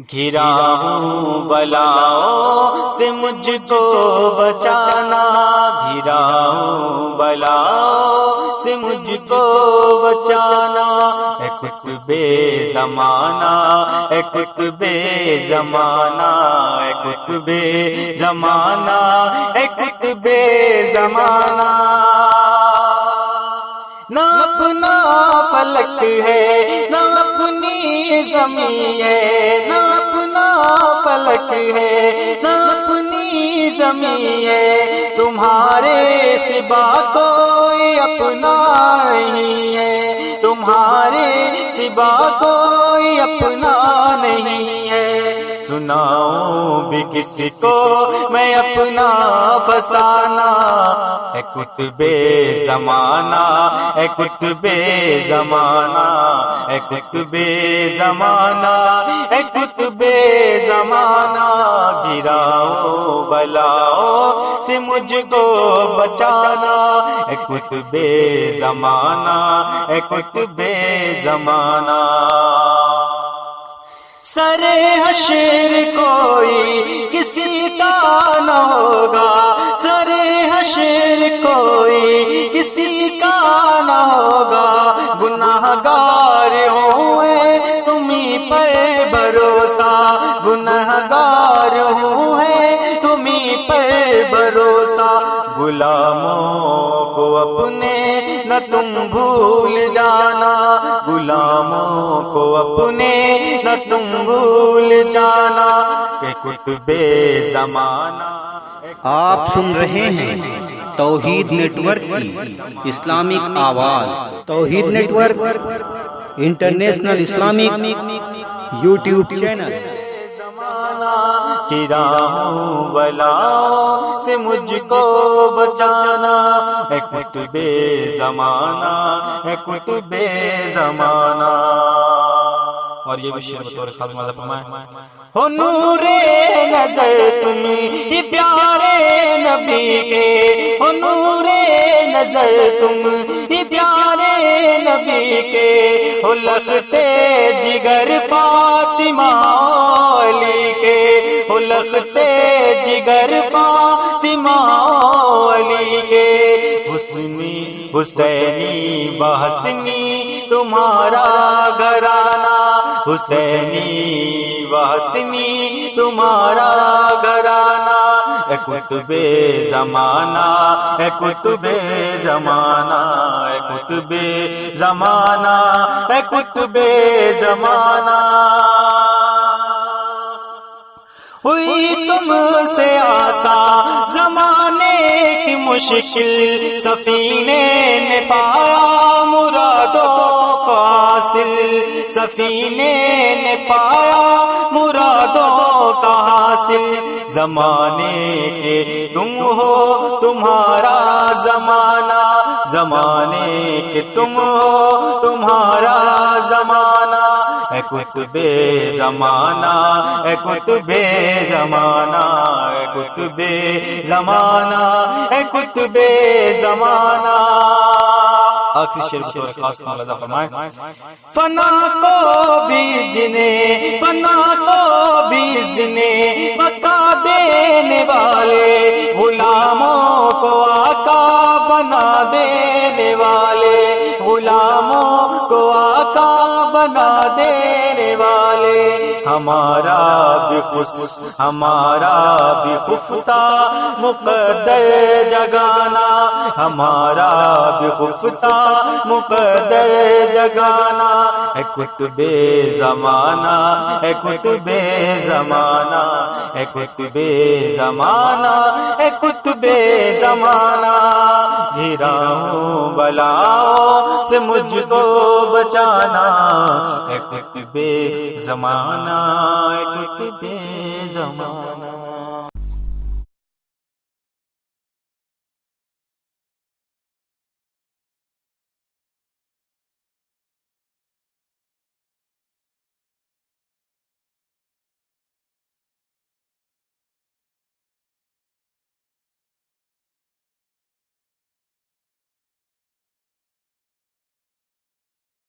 گھرا ہوں بلاؤں سے مجھ کو بچانا، گھرا ہوں بلاؤں سے مجھ کو بچانا، اے قطب زمانہ، اے قطب زمانہ، اے قطب زمانہ، اے قطب زمانہ۔ نہ اپنا فلک ہے نہ اپنی زمین ہے، نہ اپنا فلک ہے نہ اپنی زمین ہے، تمہارے سوا کوئی اپنا نہیں ہے، تمہارے سوا کوئی اپنا نہیں ہے۔ سناؤں بھی کس کو میں اپنا فسانہ، اے قطب زمانہ، اے قطب زمانہ، اے قطب زمانہ، اے قطب زمانہ، گراؤں بلاؤں سے مجھ کو بچانا، اے قطب زمانہ، اے قطب زمانہ۔ سر حشر کوئی کسی کا نہ ہوگا، سر حشر کوئی کسی کا نہ ہوگا، گناہگار ہوئے تمہیں پر بھروسہ، گناہگار ہوئے تمہیں پر بھروسہ، غلاموں کو اپنے نہ تم بھول جانا، غلاموں کو اپنے نہ تم بھول جانا، کہ قطب زمانہ۔ آپ سن رہے ہیں توحید نیٹ ورک کی اسلامک آواز۔ Tauheed network international Islamic YouTube channel. گرا ہوں بلاؤں سے مجھ کو بچانا، اے قطب زمانہ، اے قطب زمانہ۔ اور یہ بھی شعر بطور خاتمہ ماذا فرمائے، ہو نور نظر تم ہی پیارے نبی کے، ہو نور نظر تم ہی پیارے نبی کے، ہو لختے جگر فاطمہ علی کے، ہو لختے جگر فاطمہ علی کے، حسنی حسینی بحسنی تمہارا گھرانہ، حسینی وحسنی تمہارا گھرانہ، اے قطب زمانہ، اے قطب زمانہ، اے قطب زمانہ، اے قطب زمانہ۔ ہوئی تم سے آسان زمانے کی مشکل، سفینے نے پایا مرادوں کو حاصل، سفینے نے پایا مرادوں کا حاصل، زمانے کے تم ہو تمہارا زمانہ، زمانے کے تم ہو تمہارا زمانہ، اے قطب زمانہ، اے قطب زمانہ، اے قطب زمانہ، اے قطب زمانہ۔ آخری شعر بطور خاص ملاحظہ فرمائیں، فنا کو بیجنے، فنا کو بیجنے بتا دینے والے، غلاموں کو آقا بنا دینے والے، غلاموں کو آقا بنا دینے والے، ہمارا بھی ہمارا بھی خفتہ مقدر جگانا، ہمارا بھی خفتہ مقدر جگانا، اے قطب زمانہ، اے قطب زمانہ، اے قطب زمانہ، اے قطب زمانہ، گھرا ہوں بلاؤں سے مجھ کو بچانا، اے قطب زمانہ، اے قطب زمانہ۔